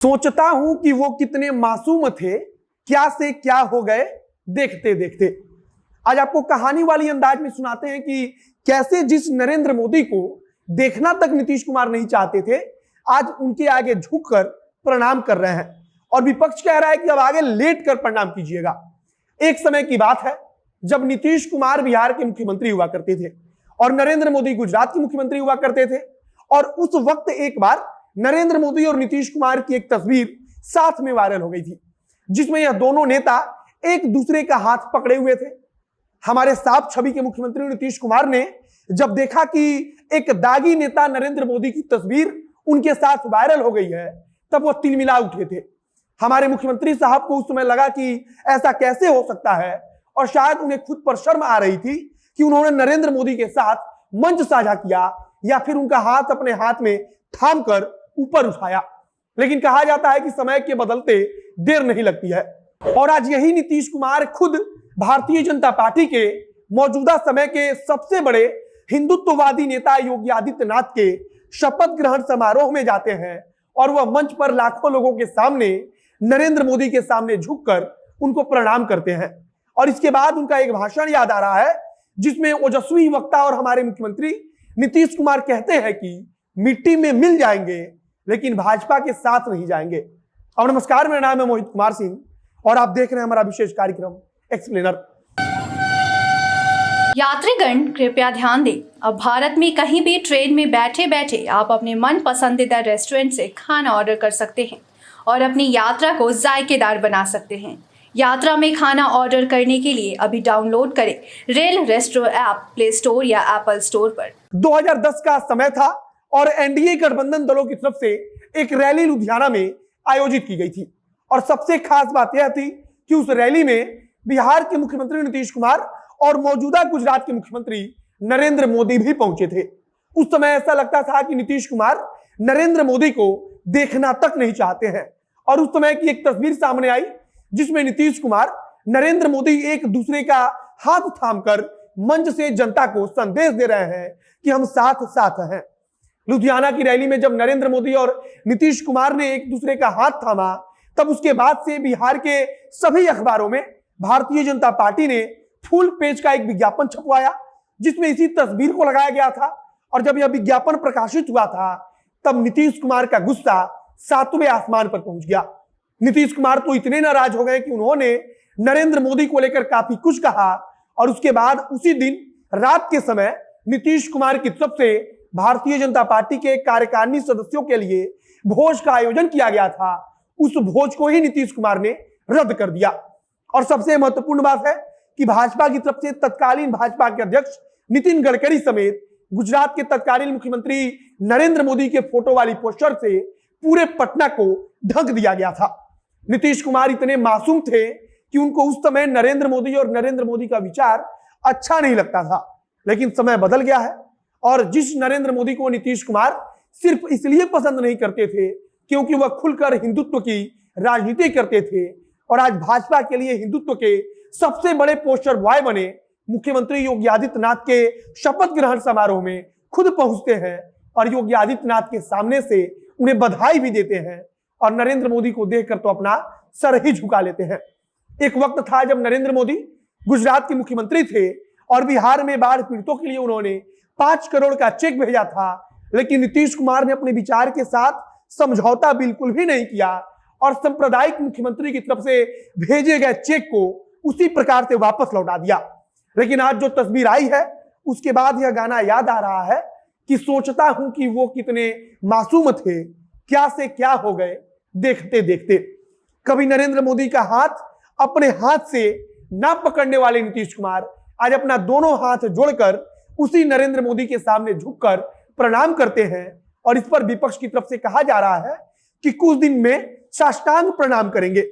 सोचता हूं कि वो कितने मासूम थे, क्या से क्या हो गए देखते देखते। आज आपको कहानी वाली अंदाज में सुनाते हैं कि कैसे जिस नरेंद्र मोदी को देखना तक नीतीश कुमार नहीं चाहते थे, आज उनके आगे झुककर प्रणाम कर रहे हैं। और विपक्ष कह रहा है कि अब आगे लेट कर प्रणाम कीजिएगा। एक समय की बात है जब नीतीश कुमार बिहार के मुख्यमंत्री हुआ करते थे और नरेंद्र मोदी गुजरात के मुख्यमंत्री हुआ करते थे। और उस वक्त एक बार नरेंद्र मोदी और नीतीश कुमार की एक तस्वीर साथ में वायरल हो गई थी, जिसमें यह दोनों नेता एक दूसरे का हाथ पकड़े हुए थे। हमारे साफ छवि के मुख्यमंत्री नीतीश कुमार ने जब देखा कि एक दागी नेता नरेंद्र मोदी की तस्वीर उनके साथ वायरल हो गई है, तब वो तिलमिला उठे थे। हमारे मुख्यमंत्री साहब को उस समय लगा कि ऐसा कैसे हो सकता है, और शायद उन्हें खुद पर शर्म आ रही थी कि उन्होंने नरेंद्र मोदी के साथ मंच साझा किया या फिर उनका हाथ अपने हाथ में थाम कर ऊपर उठाया। लेकिन कहा जाता है कि समय के बदलते देर नहीं लगती है, और आज यही नीतीश कुमार खुद भारतीय जनता पार्टी के मौजूदा समय के सबसे बड़े हिंदुत्ववादी नेता योगी आदित्यनाथ के शपथ ग्रहण समारोह में जाते हैं और वह मंच पर लाखों लोगों के सामने नरेंद्र मोदी के सामने झुककर उनको प्रणाम करते हैं। और इसके बाद उनका एक भाषण याद आ रहा है, जिसमें ओजस्वी वक्ता और हमारे मुख्यमंत्री नीतीश कुमार कहते हैं कि मिट्टी में मिल जाएंगे लेकिन भाजपा के साथ नहीं जाएंगे। और नमस्कार, मेरा नाम है मोहित कुमार सिंह और आप देख रहे हैं हमारा विशेष कार्यक्रम एक्सप्लेनर। यात्रीगण कृपया ध्यान दें, अब भारत में कहीं भी ट्रेन में बैठे बैठे आप अपने मन पसंदीदा रेस्टोरेंट से खाना ऑर्डर कर सकते हैं और अपनी यात्रा को जायकेदार बना सकते हैं। यात्रा में खाना ऑर्डर करने के लिए अभी डाउनलोड करें rail resto app play store या एप्पल स्टोर पर। 2010 का समय था और एनडीए गठबंधन दलों की तरफ से एक रैली लुधियाना में आयोजित की गई थी। और सबसे खास बात यह थी कि उस रैली में बिहार के मुख्यमंत्री नीतीश कुमार और मौजूदा गुजरात के मुख्यमंत्री नरेंद्र मोदी भी पहुंचे थे। उस समय ऐसा लगता था कि नीतीश कुमार नरेंद्र मोदी को देखना तक नहीं चाहते हैं। और उस समय की एक तस्वीर सामने आई, जिसमें नीतीश कुमार नरेंद्र मोदी एक दूसरे का हाथ थामकर मंच से जनता को संदेश दे रहे हैं कि हम साथ साथ हैं। लुधियाना की रैली में जब नरेंद्र मोदी और नीतीश कुमार ने एक दूसरे का हाथ थामा, तब उसके बाद से बिहार के सभी अखबारों में भारतीय जनता पार्टी ने फुल पेज का एक विज्ञापन छपवाया, जिसमें इसी तस्वीर को लगाया गया था। और जब यह विज्ञापन प्रकाशित हुआ था, तब नीतीश कुमार का गुस्सा 7वें आसमान पर पहुंच गया। नीतीश कुमार तो इतने नाराज हो गए कि उन्होंने नरेंद्र मोदी को लेकर काफी कुछ कहा। और उसके बाद उसी दिन रात के समय नीतीश कुमार की तरफ से भारतीय जनता पार्टी के कार्यकारिणी सदस्यों के लिए भोज का आयोजन किया गया था। उस भोज को ही नीतीश कुमार ने रद्द कर दिया। और सबसे महत्वपूर्ण बात है कि भाजपा की तरफ से तत्कालीन भाजपा के अध्यक्ष नितिन गडकरी समेत गुजरात के तत्कालीन मुख्यमंत्री नरेंद्र मोदी के फोटो वाली पोस्टर से पूरे पटना को ढक दिया गया था। नीतीश कुमार इतने मासूम थे कि उनको उस समय नरेंद्र मोदी और नरेंद्र मोदी का विचार अच्छा नहीं लगता था। लेकिन समय बदल गया है, और जिस नरेंद्र मोदी को नीतीश कुमार सिर्फ इसलिए पसंद नहीं करते थे क्योंकि वह खुलकर हिंदुत्व की राजनीति करते थे, और आज भाजपा के लिए हिंदुत्व के सबसे बड़े पोस्टर बॉय बने मुख्यमंत्री योगी आदित्यनाथ के शपथ ग्रहण समारोह में खुद पहुंचते हैं और योगी आदित्यनाथ के सामने से उन्हें बधाई भी देते हैं, और नरेंद्र मोदी को देखकर तो अपना सर ही झुका लेते हैं। एक वक्त था जब नरेंद्र मोदी गुजरात के मुख्यमंत्री थे और बिहार में बाढ़ पीड़ितों के लिए उन्होंने 5 करोड़ का चेक भेजा था, लेकिन नीतीश कुमार ने अपने विचार के साथ समझौता बिल्कुल भी नहीं किया और सांप्रदायिक मुख्यमंत्री की तरफ से भेजे गए चेक को उसी प्रकार से वापस लौटा दिया। लेकिन आज जो तस्वीर आई है, उसके बाद यह गाना याद आ रहा है कि सोचता हूं कि वो कितने मासूम थे, क्या से क्या हो गए देखते देखते। कभी नरेंद्र मोदी का हाथ अपने हाथ से ना पकड़ने वाले नीतीश कुमार आज अपना दोनों हाथ जोड़कर उसी नरेंद्र मोदी के सामने झुककर प्रणाम करते हैं। और इस पर विपक्ष की तरफ से कहा जा रहा है कि कुछ दिन में साष्टांग प्रणाम करेंगे।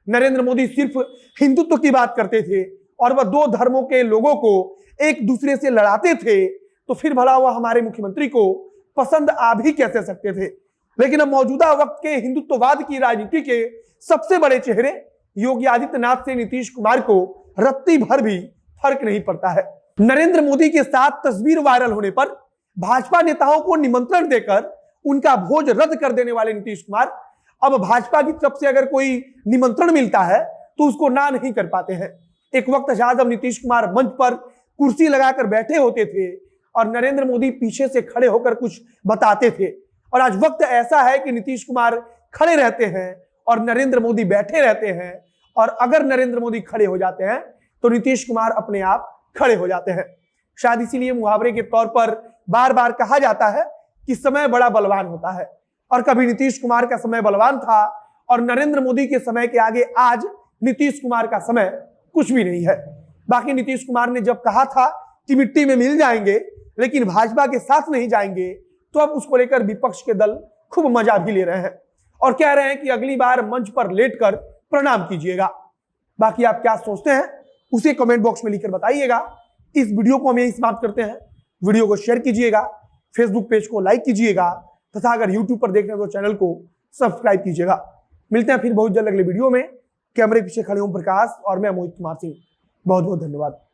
नरेंद्र मोदी सिर्फ हिंदुत्व की बात करते थे और वह 2 धर्मों के लोगों को एक दूसरे से लड़ाते थे, तो फिर भला वह हमारे मुख्यमंत्री को पसंद आ भी कैसे सकते थे। लेकिन अब मौजूदा वक्त के हिंदुत्ववाद की राजनीति के सबसे बड़े चेहरे योगी आदित्यनाथ से नीतीश कुमार को रत्ती भर भी फर्क नहीं पड़ता है। नरेंद्र मोदी के साथ तस्वीर वायरल होने पर भाजपा नेताओं को निमंत्रण देकर उनका भोज रद्द कर देने वाले नीतीश कुमार अब भाजपा की तरफ से अगर कोई निमंत्रण मिलता है तो उसको ना नहीं कर पाते हैं। एक वक्त था जब नीतीश कुमार मंच पर कुर्सी लगाकर बैठे होते थे और नरेंद्र मोदी पीछे से खड़े होकर कुछ बताते थे, और आज वक्त ऐसा है कि नीतीश कुमार खड़े रहते हैं और नरेंद्र मोदी बैठे रहते हैं, और अगर नरेंद्र मोदी खड़े हो जाते हैं तो नीतीश कुमार अपने आप खड़े हो जाते हैं। शायद इसीलिए मुहावरे के तौर पर बार बार कहा जाता है कि समय बड़ा बलवान होता है, और कभी नीतीश कुमार का समय बलवान था और नरेंद्र मोदी के समय के आगे आज नीतीश कुमार का समय कुछ भी नहीं है। बाकी नीतीश कुमार ने जब कहा था कि मिट्टी में मिल जाएंगे लेकिन भाजपा के साथ नहीं जाएंगे, तो अब उसको लेकर विपक्ष के दल खूब मजा भी ले रहे हैं और कह रहे हैं कि अगली बार मंच पर लेटकर प्रणाम कीजिएगा। बाकी आप क्या सोचते हैं उसे कमेंट बॉक्स में लिखकर बताइएगा। इस वीडियो को हम यही समाप्त करते हैं। वीडियो को शेयर कीजिएगा, फेसबुक पेज को लाइक कीजिएगा तथा अगर यूट्यूब पर देख रहे हैं तो चैनल को सब्सक्राइब कीजिएगा। मिलते हैं फिर बहुत जल्द अगले वीडियो में। कैमरे पीछे खड़े ओम प्रकाश और मैं मोहित कुमार सिंह। बहुत बहुत धन्यवाद।